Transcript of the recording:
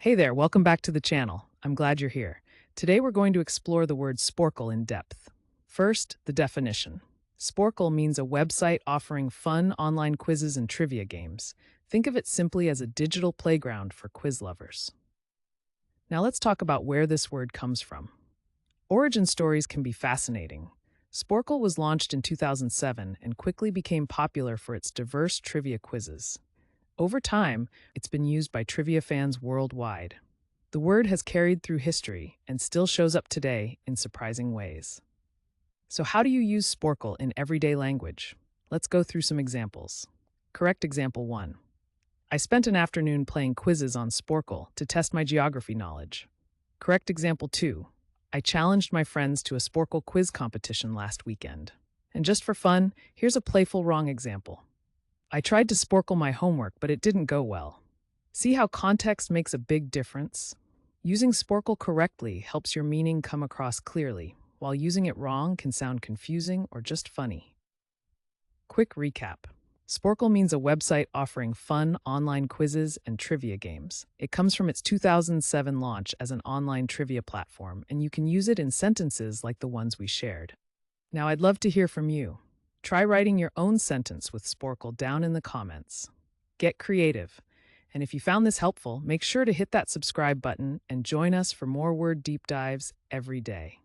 Hey there, welcome back to the channel. I'm glad you're here. Today we're going to explore the word Sporcle in depth. First, the definition. Sporcle means a website offering fun online quizzes and trivia games. Think of it simply as a digital playground for quiz lovers. Now let's talk about where this word comes from. Origin stories can be fascinating. Sporcle was launched in 2007 and quickly became popular for its diverse trivia quizzes. Over time, it's been used by trivia fans worldwide. The word has carried through history and still shows up today in surprising ways. So how do you use Sporcle in everyday language? Let's go through some examples. Correct example 1. I spent an afternoon playing quizzes on Sporcle to test my geography knowledge. Correct example 2. I challenged my friends to a Sporcle quiz competition last weekend. And just for fun, here's a playful wrong example. I tried to Sporcle my homework, but it didn't go well. See how context makes a big difference? Using Sporcle correctly helps your meaning come across clearly, while using it wrong can sound confusing or just funny. Quick recap. Sporcle means a website offering fun online quizzes and trivia games. It comes from its 2007 launch as an online trivia platform, and you can use it in sentences like the ones we shared. Now I'd love to hear from you. Try writing your own sentence with Sporcle down in the comments. Get creative. And if you found this helpful, make sure to hit that subscribe button and join us for more word deep dives every day.